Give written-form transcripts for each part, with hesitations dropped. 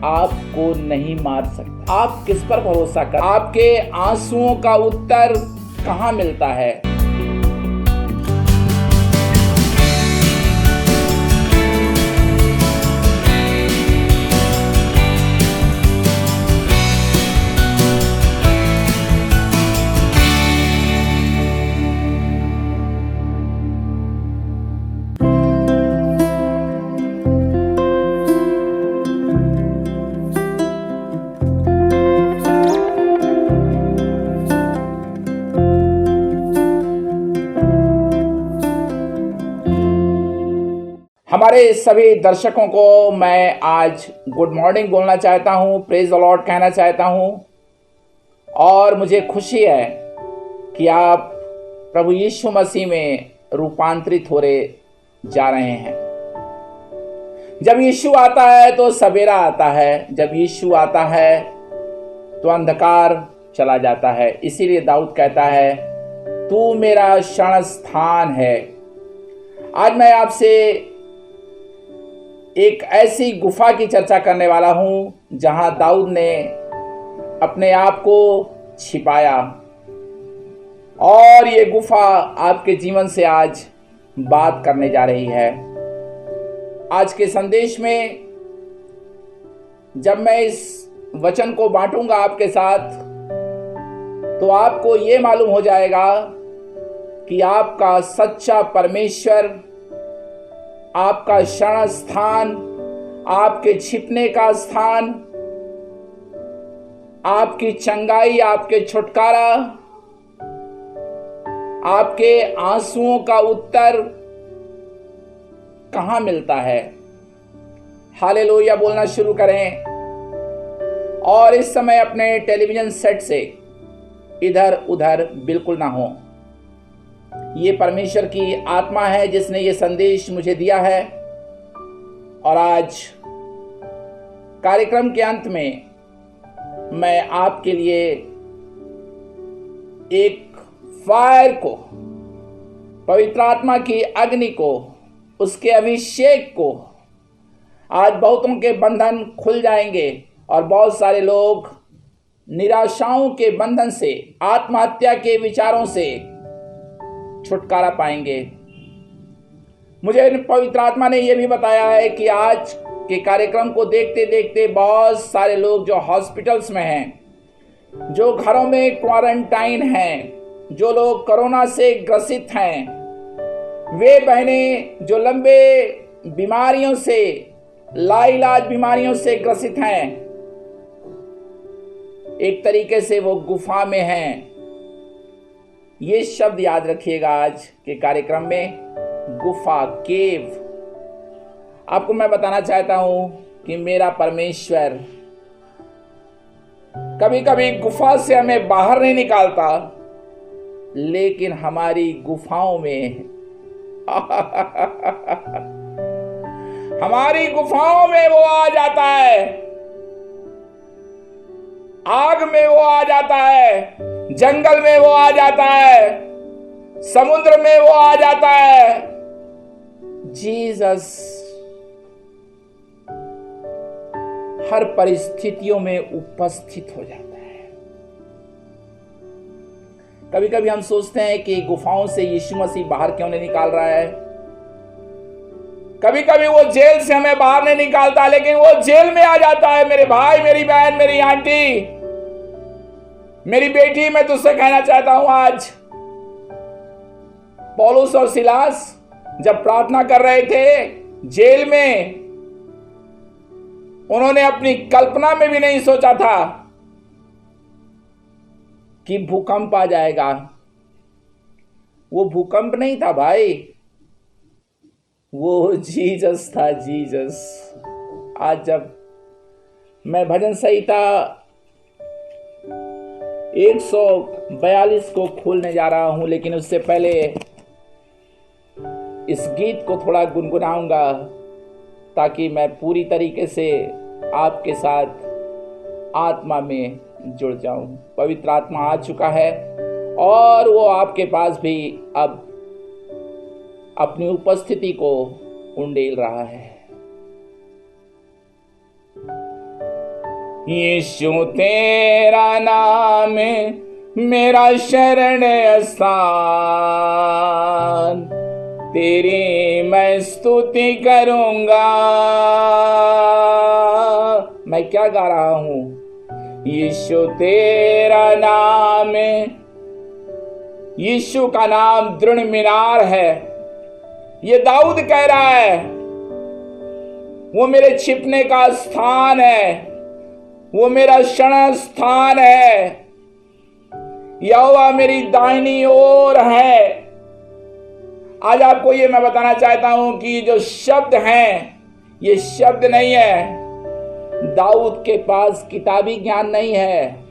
आपको नहीं मार सकता। आप किस पर भरोसा कर? आपके आंसुओं का उत्तर कहां मिलता है? हमारे सभी दर्शकों को मैं आज गुड मॉर्निंग बोलना चाहता हूँ, प्रेज द लॉर्ड कहना चाहता हूँ। और मुझे खुशी है कि आप प्रभु यीशु मसीह में रूपांतरित हो रहे जा रहे हैं। जब यीशु आता है तो सवेरा आता है, जब यीशु आता है तो अंधकार चला जाता है। इसीलिए दाऊद कहता है, तू मेरा शरण स्थान है। आज मैं आपसे एक ऐसी गुफा की चर्चा करने वाला हूं जहां दाऊद ने अपने आप को छिपाया, और ये गुफा आपके जीवन से आज बात करने जा रही है। आज के संदेश में जब मैं इस वचन को बांटूंगा आपके साथ, तो आपको ये मालूम हो जाएगा कि आपका सच्चा परमेश्वर, आपका शरण स्थान, आपके छिपने का स्थान, आपकी चंगाई, आपके छुटकारा, आपके आंसुओं का उत्तर कहां मिलता है। हालेलुया बोलना शुरू करें और इस समय अपने टेलीविजन सेट से इधर उधर बिल्कुल ना हो। ये परमेश्वर की आत्मा है जिसने ये संदेश मुझे दिया है, और आज कार्यक्रम के अंत में मैं आपके लिए एक फायर को, पवित्र आत्मा की अग्नि को, उसके अभिषेक को, आज बहुतों के बंधन खुल जाएंगे और बहुत सारे लोग निराशाओं के बंधन से, आत्महत्या के विचारों से छुटकारा पाएंगे। मुझे पवित्र आत्मा ने यह भी बताया है कि आज के कार्यक्रम को देखते देखते बहुत सारे लोग जो हॉस्पिटल्स में हैं, जो घरों में क्वारंटाइन हैं, जो लोग कोरोना से ग्रसित हैं, वे बहनें जो लंबे बीमारियों से, लाइलाज बीमारियों से ग्रसित हैं, एक तरीके से वो गुफा में हैं। ये शब्द याद रखिएगा आज के कार्यक्रम में, गुफा, केव। आपको मैं बताना चाहता हूं कि मेरा परमेश्वर कभी कभी गुफा से हमें बाहर नहीं निकालता, लेकिन हमारी गुफाओं में हमारी गुफाओं में वो आ जाता है, आग में वो आ जाता है, जंगल में वो आ जाता है, समुद्र में वो आ जाता है। जीसस हर परिस्थितियों में उपस्थित हो जाता है। कभी कभी हम सोचते हैं कि गुफाओं से यीशु मसीह बाहर क्यों नहीं निकाल रहा है। कभी कभी वो जेल से हमें बाहर नहीं निकालता, लेकिन वो जेल में आ जाता है। मेरे भाई, मेरी बहन, मेरी आंटी, मेरी बेटी, मैं तुझसे कहना चाहता हूं आज, पौलुस और सिलास जब प्रार्थना कर रहे थे जेल में, उन्होंने अपनी कल्पना में भी नहीं सोचा था कि भूकंप आ जाएगा। वो भूकंप नहीं था भाई, वो जीसस था, जीसस। आज जब मैं भजन संहिता 142 को खोलने जा रहा हूं, लेकिन उससे पहले इस गीत को थोड़ा गुनगुनाऊंगा ताकि मैं पूरी तरीके से आपके साथ आत्मा में जुड़ जाऊं। पवित्र आत्मा आ चुका है और वो आपके पास भी अब अपनी उपस्थिति को उंडेल रहा है। यीशु तेरा नाम मेरा शरण स्थान, तेरी मैं स्तुति करूंगा। मैं क्या गा रहा हूं? यीशु तेरा नाम, यीशु का नाम दृढ़ मीनार है। ये दाऊद कह रहा है, वो मेरे छिपने का स्थान है, वो मेरा शरण स्थान है। यहोवा मेरी दाहिनी ओर है। आज आपको ये मैं बताना चाहता हूं कि जो शब्द हैं, ये शब्द नहीं है। दाऊद के पास किताबी ज्ञान नहीं है।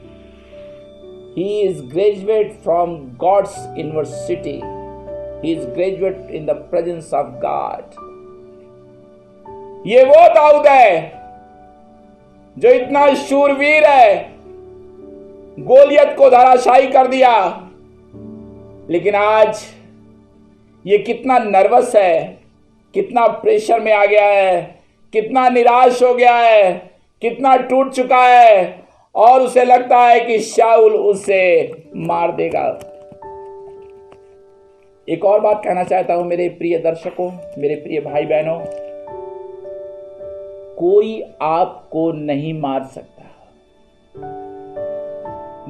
He is graduate from God's university. He is graduate in the presence of God. ये वो दाऊद है जो इतना शूरवीर है, गोलियत को धराशायी कर दिया, लेकिन आज ये कितना नर्वस है, कितना प्रेशर में आ गया है, कितना निराश हो गया है, कितना टूट चुका है, और उसे लगता है कि शाऊल उसे मार देगा। एक और बात कहना चाहता हूं मेरे प्रिय दर्शकों, मेरे प्रिय भाई बहनों, कोई आपको नहीं मार सकता।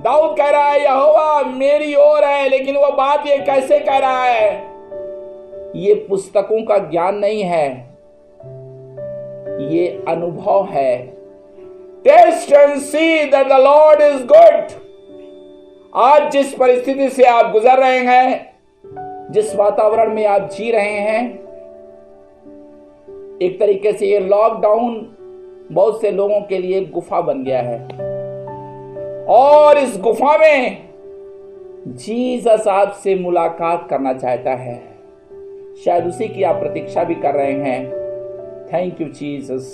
दाऊद कह रहा है यहोवा मेरी ओर है, लेकिन वो बात ये कैसे कह रहा है? ये पुस्तकों का ज्ञान नहीं है, ये अनुभव है। Taste and see that the Lord is good. आज जिस परिस्थिति से आप गुजर रहे हैं, जिस वातावरण में आप जी रहे हैं, एक तरीके से ये लॉकडाउन बहुत से लोगों के लिए गुफा बन गया है, और इस गुफा में जीसस आपसे मुलाकात करना चाहता है। शायद उसी की आप प्रतीक्षा भी कर रहे हैं। Thank you Jesus,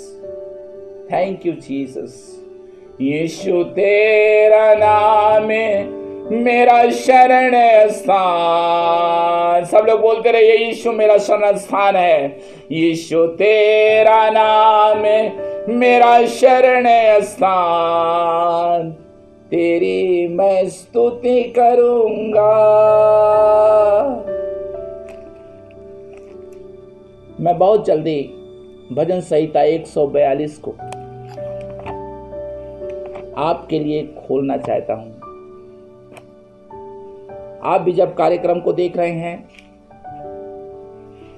thank you Jesus. Yeshu तेरा नाम मेरा शरण स्थान। सब लोग बोलते रहे, यीशु मेरा शरण स्थान है। यीशु तेरा नाम मेरा शरण स्थान, तेरी मैं स्तुति करूंगा। मैं बहुत जल्दी भजन संहिता 142 को आपके लिए खोलना चाहता हूं। आप भी जब कार्यक्रम को देख रहे हैं,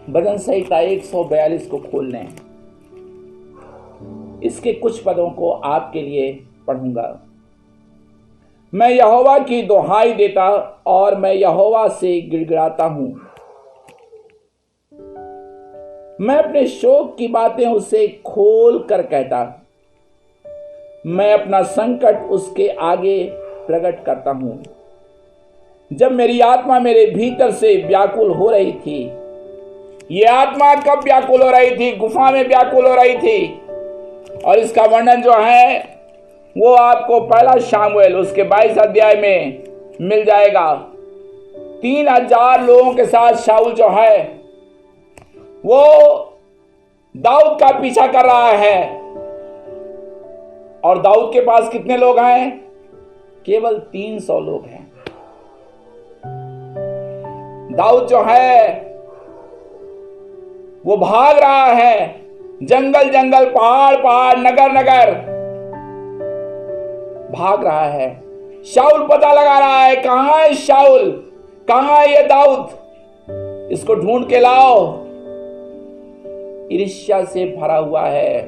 भजन संहिता 142 को खोल लें। इसके कुछ पदों को आपके लिए पढ़ूंगा। मैं यहोवा की दुहाई देता और मैं यहोवा से गिड़गिड़ाता हूं। मैं अपने शोक की बातें उसे खोल कर कहता, मैं अपना संकट उसके आगे प्रकट करता हूं। जब मेरी आत्मा मेरे भीतर से व्याकुल हो रही थी, ये आत्मा कब व्याकुल हो रही थी? गुफा में व्याकुल हो रही थी। और इसका वर्णन जो है वो आपको पहला शामुएल उसके 22 अध्याय में मिल जाएगा। 3000 लोगों के साथ शाऊल जो है वो दाऊद का पीछा कर रहा है। और दाऊद के पास कितने लोग हैं? केवल 300 लोग हैं। दाऊद जो है वो भाग रहा है, जंगल जंगल, पहाड़ पहाड़, नगर नगर भाग रहा है। शाऊल पता लगा रहा है, कहां है शाऊल, कहां है ये दाऊद, इसको ढूंढ के लाओ। ईर्ष्या से भरा हुआ है।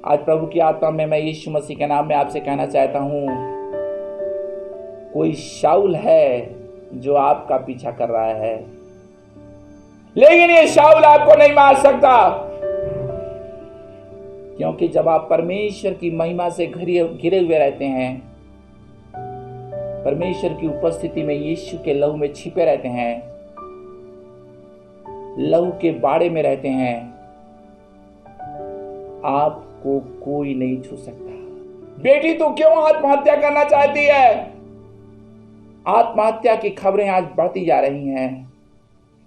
आज प्रभु की आत्मा में मैं यीशु मसीह के नाम में आपसे कहना चाहता हूं, कोई शाऊल है जो आपका पीछा कर रहा है, लेकिन ये शाऊल आपको नहीं मार सकता, क्योंकि जब आप परमेश्वर की महिमा से घिरे हुए रहते हैं, परमेश्वर की उपस्थिति में यीशु के लहू में छिपे रहते हैं, लहू के बाड़े में रहते हैं, आपको कोई नहीं छू सकता। बेटी तू क्यों आत्महत्या करना चाहती है? आत्महत्या की खबरें आज बढ़ती जा रही हैं।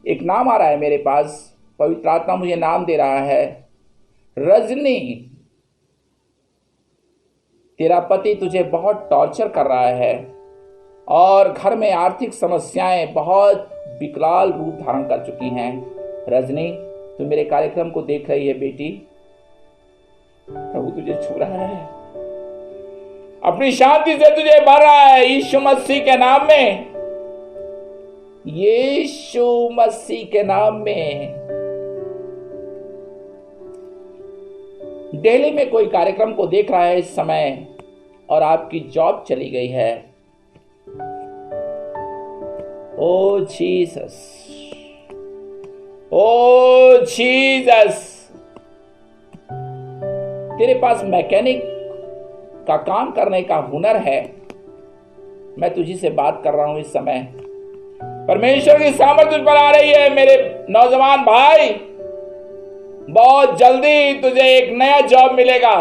एक नाम आ रहा है मेरे पास, पवित्र आत्मा मुझे नाम दे रहा है, रजनी। तेरा पति तुझे बहुत टॉर्चर कर रहा है और घर में आर्थिक समस्याएं बहुत विकराल रूप धारण कर चुकी हैं। रजनी, तू मेरे कार्यक्रम को देख रही है बेटी, प्रभु तुझे छू रहा है, अपनी शांति से तुझे भर रहा है यीशु मसीह के नाम में, यीशु मसीह के नाम में। दिल्ली में कोई कार्यक्रम को देख रहा है इस समय और आपकी जॉब चली गई है। ओ जीसस, ओ जीसस, तेरे पास मैकेनिक का काम करने का हुनर है। मैं तुझी से बात कर रहा हूं इस समय, परमेश्वर की सामर्थ तुझ पर आ रही है मेरे नौजवान भाई। बहुत जल्दी तुझे एक नया जॉब मिलेगा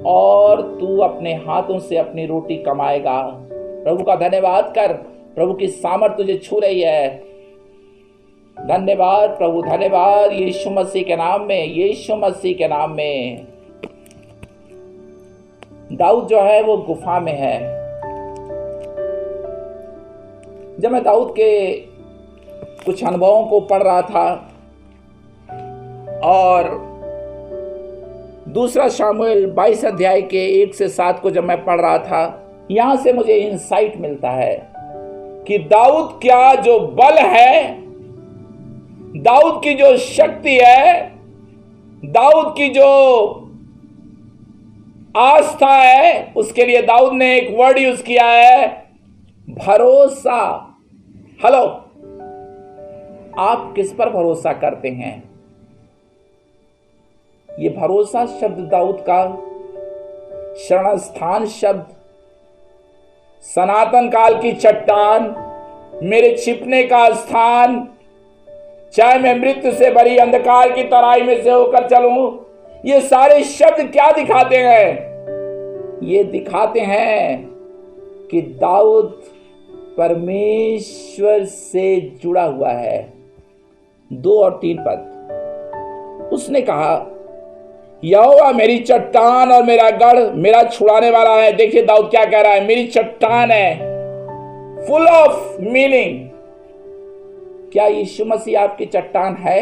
और तू अपने हाथों से अपनी रोटी कमाएगा। प्रभु का धन्यवाद कर, प्रभु की सामर्थ तुझे छू रही है। धन्यवाद प्रभु, धन्यवाद यीशु मसीह के नाम में, यीशु मसीह के नाम में। दाऊद जो है वो गुफा में है। जब मैं दाऊद के कुछ अनुभवों को पढ़ रहा था और दूसरा शामुएल 22 अध्याय के 1 से 7 को जब मैं पढ़ रहा था, यहां से मुझे इंसाइट मिलता है कि दाऊद क्या जो बल है, दाऊद की जो शक्ति है, दाऊद की जो आस्था है, उसके लिए दाऊद ने एक वर्ड यूज किया है, भरोसा। हेलो, आप किस पर भरोसा करते हैं? ये भरोसा शब्द दाऊद का शरण स्थान शब्द, सनातन काल की चट्टान, मेरे छिपने का स्थान, चाहे मैं मृत्यु से भरी अंधकार की तराई में से होकर चलूं, ये सारे शब्द क्या दिखाते हैं? ये दिखाते हैं कि दाऊद परमेश्वर से जुड़ा हुआ है। 2 और 3 पद, उसने कहा, यहोवा मेरी चट्टान और मेरा गढ़, मेरा छुड़ाने वाला है। देखिए दाऊद क्या कह रहा है, मेरी चट्टान है, फुल ऑफ मीनिंग। क्या यीशु मसीह आपकी चट्टान है?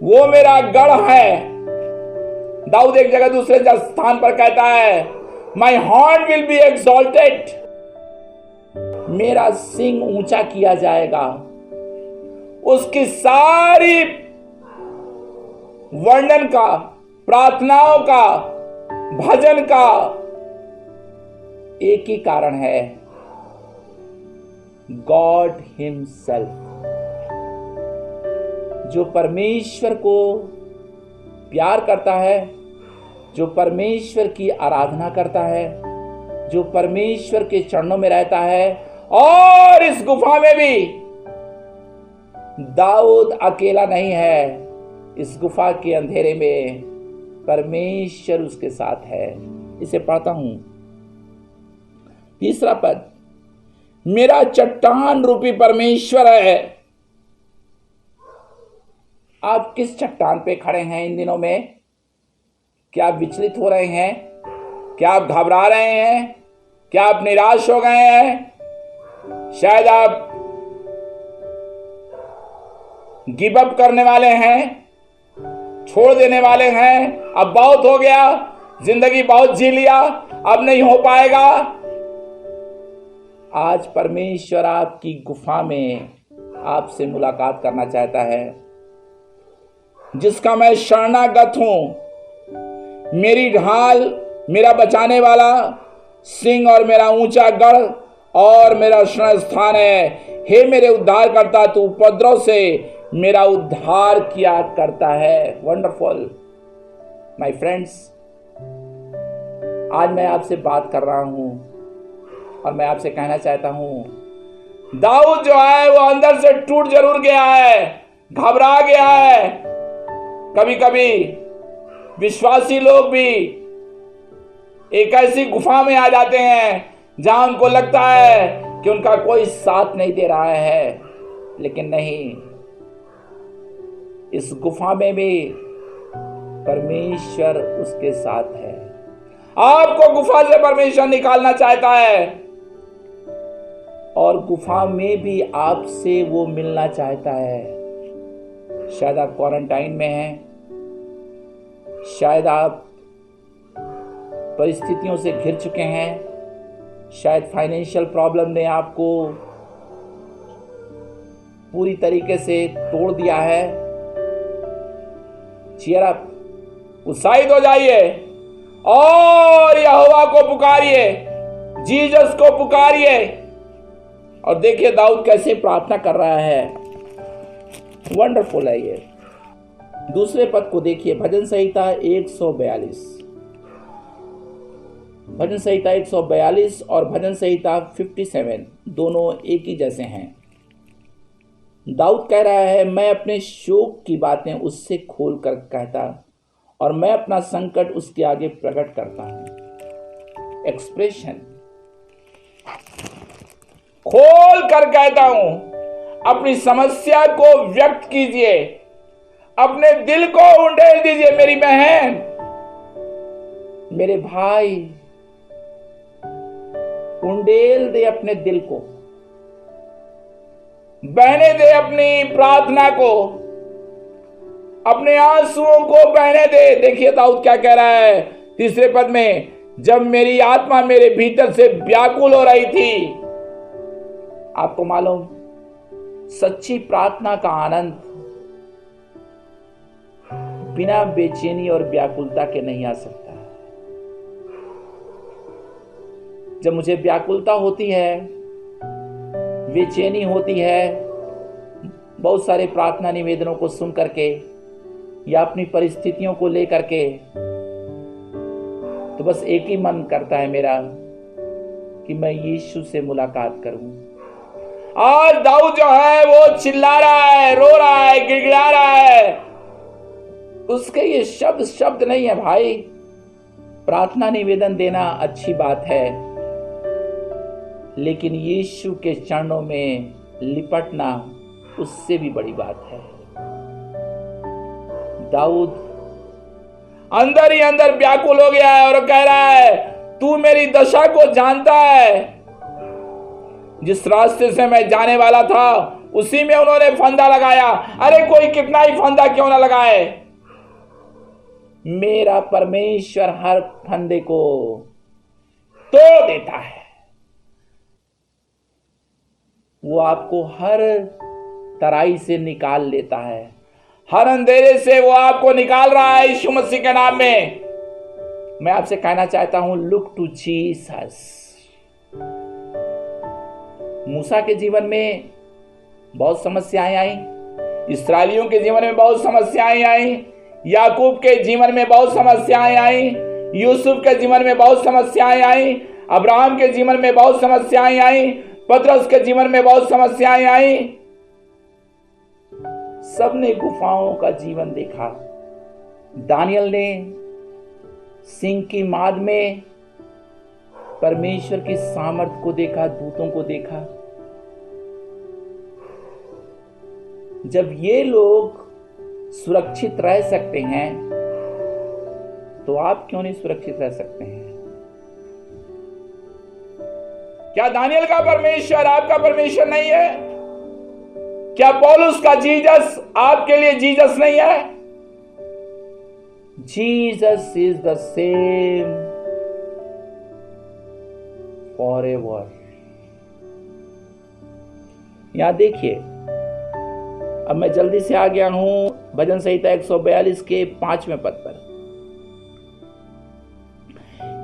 वो मेरा गढ़ है। दाऊद एक जगह दूसरे स्थान पर कहता है, माई हॉर्न विल बी एक्सॉल्टेड, मेरा सिंह ऊंचा किया जाएगा। उसकी सारी वर्णन का, प्रार्थनाओं का, भजन का एक ही कारण है, गॉड हिमसेल्फ। जो परमेश्वर को प्यार करता है, जो परमेश्वर की आराधना करता है, जो परमेश्वर के चरणों में रहता है, और इस गुफा में भी दाऊद अकेला नहीं है। इस गुफा के अंधेरे में परमेश्वर उसके साथ है। इसे पढ़ता हूं, 3 पद, मेरा चट्टान रूपी परमेश्वर है। आप किस चट्टान पे खड़े हैं इन दिनों में? क्या आप विचलित हो रहे हैं? क्या आप घबरा रहे हैं? क्या आप निराश हो गए हैं? शायद आप गिव अप करने वाले हैं, छोड़ देने वाले हैं, अब बहुत हो गया, जिंदगी बहुत जी लिया, अब नहीं हो पाएगा। आज परमेश्वर आपकी गुफा में आपसे मुलाकात करना चाहता है। जिसका मैं शरणागत हूं, मेरी ढाल, मेरा बचाने वाला सिंह और मेरा ऊंचा गढ़ और मेरा शरण स्थान है। हे मेरे उद्धारकर्ता, तू उपद्रव से मेरा उद्धार किया करता है। वंडरफुल माय फ्रेंड्स, आज मैं आपसे बात कर रहा हूं और मैं आपसे कहना चाहता हूं, दाऊद जो है वो अंदर से टूट जरूर गया है, घबरा गया है। कभी कभी विश्वासी लोग भी एक ऐसी गुफा में आ जाते हैं जहां उनको लगता है कि उनका कोई साथ नहीं दे रहा है, लेकिन नहीं, इस गुफा में भी परमेश्वर उसके साथ है। आपको गुफा से परमेश्वर निकालना चाहता है और गुफा में भी आपसे वो मिलना चाहता है। शायद आप क्वारंटाइन में हैं, शायद आप परिस्थितियों से घिर चुके हैं, शायद फाइनेंशियल प्रॉब्लम ने आपको पूरी तरीके से तोड़ दिया है। चीयर अप, उत्साहित हो जाइए और यहोवा को पुकारिए, जीसस को पुकारिए। और देखिए दाऊद कैसे प्रार्थना कर रहा है, वंडरफुल है ये। दूसरे पद को देखिए, भजन संहिता 142, भजन संहिता 142 और भजन संहिता 57 दोनों एक ही जैसे हैं। दाऊद कह रहा है, मैं अपने शोक की बातें उससे खोल कर कहता और मैं अपना संकट उसके आगे प्रकट करता हूं। एक्सप्रेशन, खोल कर कहता हूं, अपनी समस्या को व्यक्त कीजिए, अपने दिल को उंडेल दीजिए। मेरी बहन, मेरे भाई, उंडेल दे अपने दिल को, बहने दे अपनी प्रार्थना को, अपने आंसुओं को बहने दे। देखिए दाऊद क्या कह रहा है तीसरे पद में, जब मेरी आत्मा मेरे भीतर से व्याकुल हो रही थी। आपको मालूम, सच्ची प्रार्थना का आनंद बिना बेचैनी और व्याकुलता के नहीं आ सकता। जब मुझे व्याकुलता होती है, बेचैनी होती है, बहुत सारे प्रार्थना निवेदनों को सुन करके या अपनी परिस्थितियों को लेकर के, तो बस एक ही मन करता है मेरा कि मैं यीशु से मुलाकात करूं। आज दाऊद जो है वो चिल्ला रहा है, रो रहा है, गिड़गिड़ा रहा है। उसके ये शब्द नहीं है भाई। प्रार्थना निवेदन देना अच्छी बात है, लेकिन यीशु के चरणों में लिपटना उससे भी बड़ी बात है। दाऊद अंदर ही अंदर व्याकुल हो गया है और कह रहा है, तू मेरी दशा को जानता है। जिस रास्ते से मैं जाने वाला था उसी में उन्होंने फंदा लगाया। अरे कोई कितना ही फंदा क्यों ना लगाए, मेरा परमेश्वर हर फंदे को तोड़ देता है। वो आपको हर तराई से निकाल लेता है, हर अंधेरे से वो आपको निकाल रहा है यीशु मसीह के नाम में। मैं आपसे कहना चाहता हूं, लुक टू जीसस। मूसा के जीवन में बहुत समस्याएं आई, इस्राएलियों के जीवन में बहुत समस्याएं आई, याकूब के जीवन में बहुत समस्याएं आई, यूसुफ के जीवन में बहुत समस्याएं आई, अब्राहम के जीवन में बहुत समस्याएं आई, पतरस के जीवन में बहुत समस्याएं आई। सबने गुफाओं का जीवन देखा। दानियल ने सिंह की माद में परमेश्वर की सामर्थ को देखा, दूतों को देखा। जब ये लोग सुरक्षित रह सकते हैं तो आप क्यों नहीं सुरक्षित रह सकते हैं? क्या दानियल का परमेश्वर आपका परमेश्वर नहीं है? क्या पौलुस का जीसस आपके लिए जीसस नहीं है? Jesus is the same forever. यहां देखिए, अब मैं जल्दी से आ गया हूं भजन संहिता 142 के 5वें पद पर।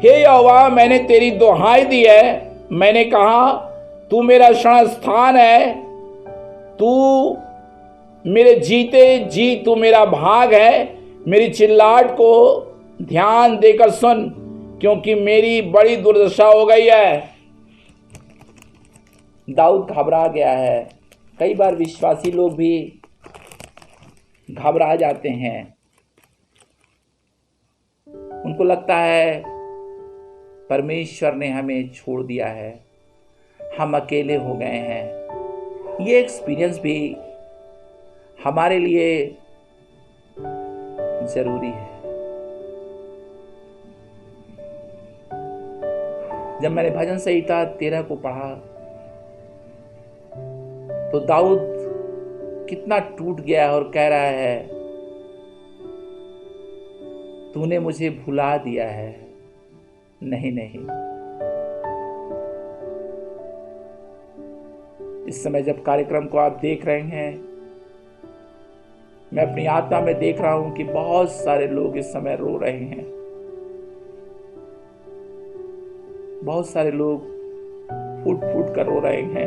हे यहोवा, मैंने तेरी दुहाई दी है। मैंने कहा, तू मेरा शरण स्थान है, तू मेरे जीते जी तू मेरा भाग है। मेरी चिल्लाहट को ध्यान देकर सुन, क्योंकि मेरी बड़ी दुर्दशा हो गई है। दाऊद घबरा गया है। कई बार विश्वासी लोग भी घबरा जाते हैं। उनको लगता है परमेश्वर ने हमें छोड़ दिया है, हम अकेले हो गए हैं। ये एक्सपीरियंस भी हमारे लिए जरूरी है। जब मैंने भजन संहिता 13 को पढ़ा तो दाऊद कितना टूट गया और कह रहा है, तूने मुझे भुला दिया है। नहीं नहीं, इस समय जब कार्यक्रम को आप देख रहे हैं, मैं अपनी आत्मा में देख रहा हूं कि बहुत सारे लोग इस समय रो रहे हैं। बहुत सारे लोग फूट फूट कर रो रहे हैं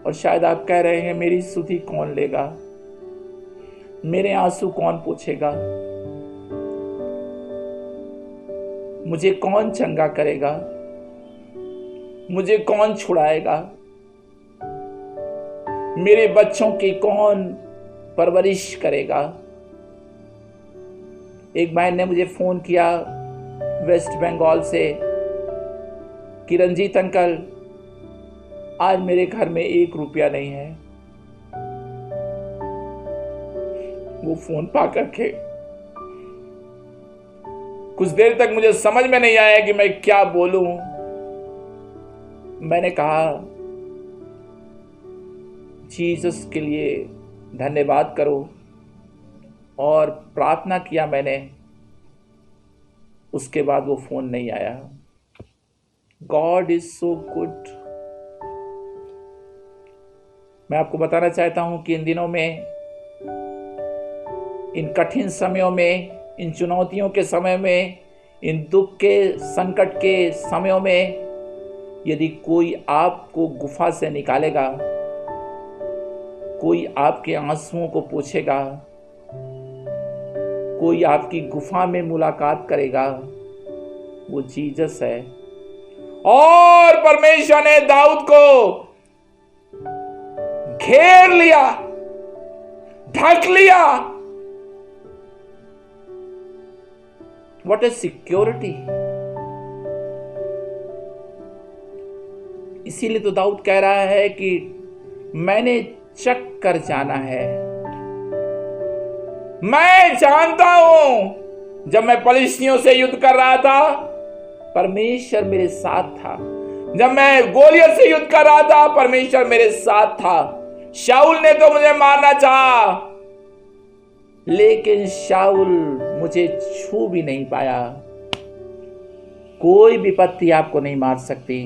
और शायद आप कह रहे हैं, मेरी सुधि कौन लेगा, मेरे आंसू कौन पोंछेगा, मुझे कौन चंगा करेगा, मुझे कौन छुड़ाएगा, मेरे बच्चों की कौन परवरिश करेगा। एक बहन ने मुझे फोन किया वेस्ट बंगाल से कि रंजीत अंकल, आज मेरे घर में 1 रुपया नहीं है। वो फोन पा करके कुछ देर तक मुझे समझ में नहीं आया कि मैं क्या बोलूं। मैंने कहा, जीसस के लिए धन्यवाद करो, और प्रार्थना किया मैंने। उसके बाद वो फोन नहीं आया। God is so good. मैं आपको बताना चाहता हूं कि इन दिनों में, इन कठिन समयों में, इन चुनौतियों के समय में, इन दुख के संकट के समयों में, यदि कोई आपको गुफा से निकालेगा, कोई आपके आंसुओं को पोंछेगा, कोई आपकी गुफा में मुलाकात करेगा, वो जीसस है। और परमेश्वर ने दाऊद को घेर लिया, ढक लिया। What A security. इसीलिए तो दाऊद कह रहा है कि मैंने चक कर जाना है। मैं जानता हूं, जब मैं पलिश्तियों से युद्ध कर रहा था, परमेश्वर मेरे साथ था। जब मैं गोलियत से युद्ध कर रहा था, परमेश्वर मेरे साथ था। शाऊल ने तो मुझे मारना चाहा, लेकिन शाऊल मुझे छू भी नहीं पाया। कोई विपत्ति आपको नहीं मार सकती,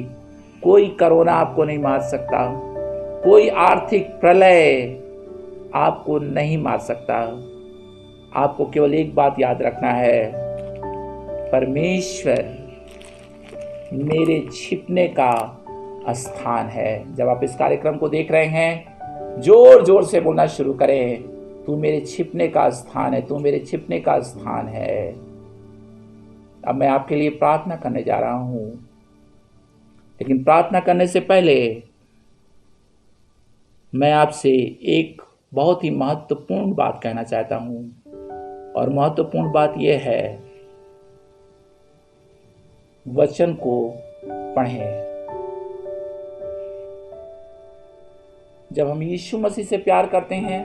कोई कोरोना आपको नहीं मार सकता, कोई आर्थिक प्रलय आपको नहीं मार सकता। आपको केवल एक बात याद रखना है, परमेश्वर मेरे छिपने का स्थान है। जब आप इस कार्यक्रम को देख रहे हैं, जोर जोर से बोलना शुरू करें, तू मेरे छिपने का स्थान है, तू मेरे छिपने का स्थान है। अब मैं आपके लिए प्रार्थना करने जा रहा हूं, लेकिन प्रार्थना करने से पहले मैं आपसे एक बहुत ही महत्वपूर्ण बात कहना चाहता हूं, और महत्वपूर्ण बात यह है, वचन को पढ़ें। जब हम यीशु मसीह से प्यार करते हैं,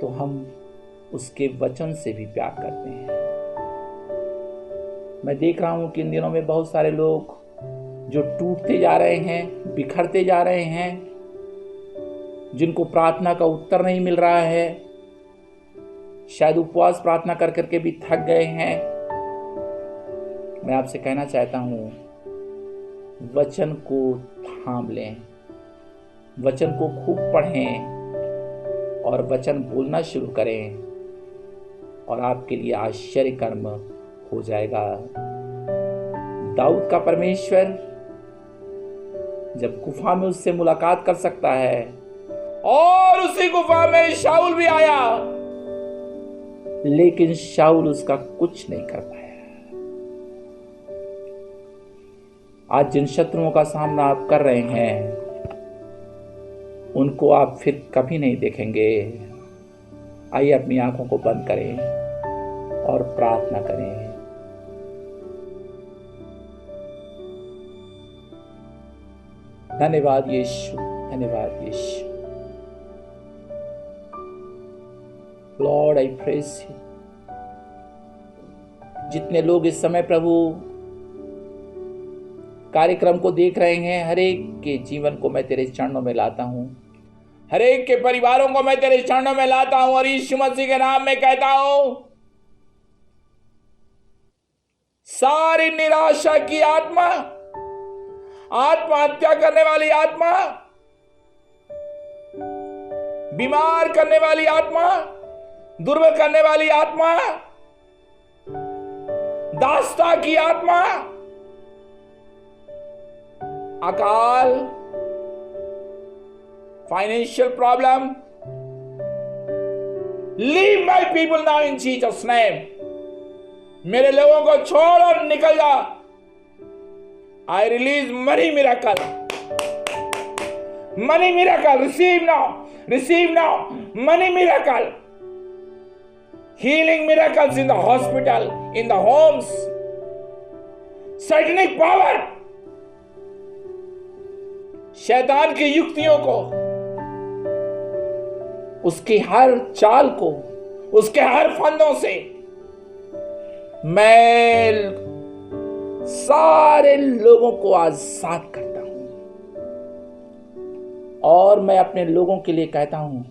तो हम उसके वचन से भी प्यार करते हैं। मैं देख रहा हूं कि इन दिनों में बहुत सारे लोग जो टूटते जा रहे हैं, बिखरते जा रहे हैं, जिनको प्रार्थना का उत्तर नहीं मिल रहा है, शायद उपवास प्रार्थना कर करके भी थक गए हैं। मैं आपसे कहना चाहता हूं, वचन को थाम लें, वचन को खूब पढ़ें और वचन बोलना शुरू करें, और आपके लिए आश्चर्य कर्म हो जाएगा। दाऊद का परमेश्वर जब गुफा में उससे मुलाकात कर सकता है, और उसी गुफा में शाऊल भी आया, लेकिन शाऊल उसका कुछ नहीं कर पाया। आज जिन शत्रुओं का सामना आप कर रहे हैं, उनको आप फिर कभी नहीं देखेंगे। आइए अपनी आंखों को बंद करें और प्रार्थना करें। धन्यवाद यीशु, धन्यवाद Yeshu. Lord I praise you. जितने लोग इस समय प्रभु कार्यक्रम को देख रहे हैं, हर एक के जीवन को मैं तेरे चरणों में लाता हूं, हर एक के परिवारों को मैं तेरे चरणों में लाता हूं और यीशु मसीह के नाम में कहता हूं, सारी निराशा की आत्मा, आत्महत्या करने वाली आत्मा, बीमार करने वाली आत्मा, दुर्बल करने वाली आत्मा, दास्ता की आत्मा, अकाल, financial problem, leave my people now in Jesus name. मेरे लोगों को छोड़ और निकल जा। I release money miracle, money miracle, receive now, money miracle, healing miracles in the hospital, in the homes, satanic power, शैतान की युक्तियों को, उसकी हर चाल को, उसके हर फंदों से मैं सारे लोगों को आजाद करता हूं और मैं अपने लोगों के लिए कहता हूं,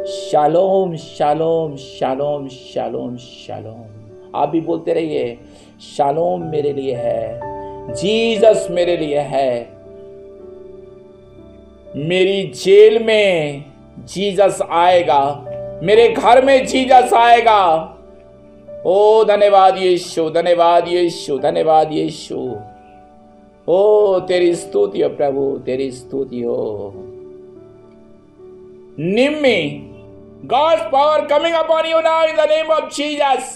shalom shalom shalom shalom shalom. आप भी बोलते रहिए, शालोम मेरे लिए है, जीसस मेरे लिए है। मेरी जेल में जीसस आएगा, मेरे घर में जीसस आएगा। ओ धन्यवाद यीशु, धन्यवाद यीशु, धन्यवाद यीशु। ओ तेरी स्तुति हो प्रभु, तेरी स्तुति हो। निम्मी, God's power coming upon you now in the name of Jesus।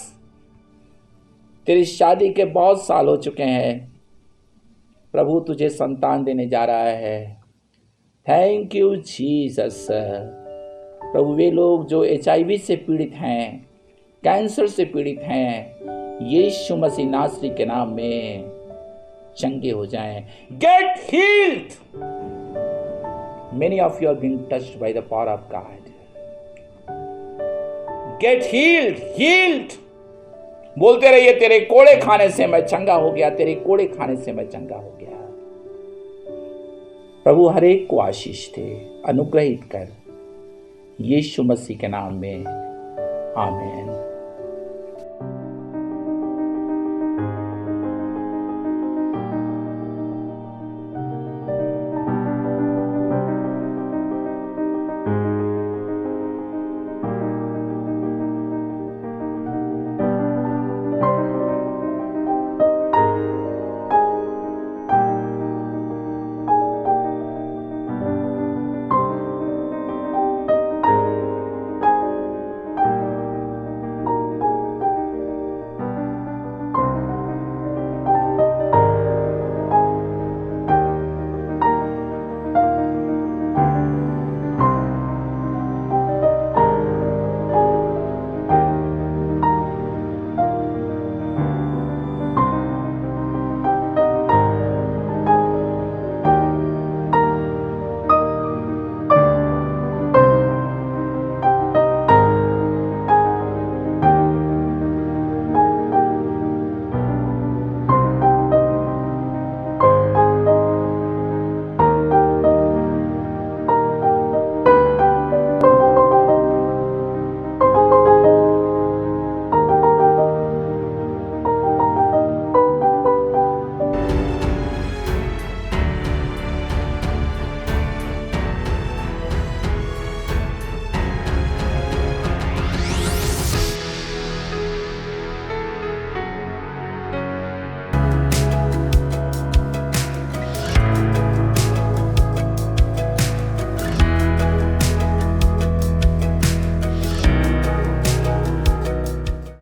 तेरी शादी के बहुत साल हो चुके हैं, प्रभु तुझे संतान देने जा रहा है। Thank you Jesus. प्रभु वे लोग जो HIV से पीड़ित हैं, कैंसर से पीड़ित हैं, यीशु मसीह नासरी के नाम में चंगे हो जाएं। Gate heeled. Many of you are being touched by the power of God। Get healed, healed। बोलते रहिए, तेरे कोड़े खाने से मैं चंगा हो गया, तेरे कोड़े खाने से मैं चंगा हो गया। प्रभु हर एक को आशीष दे, अनुग्रहित कर, यीशु मसीह के नाम में आमीन।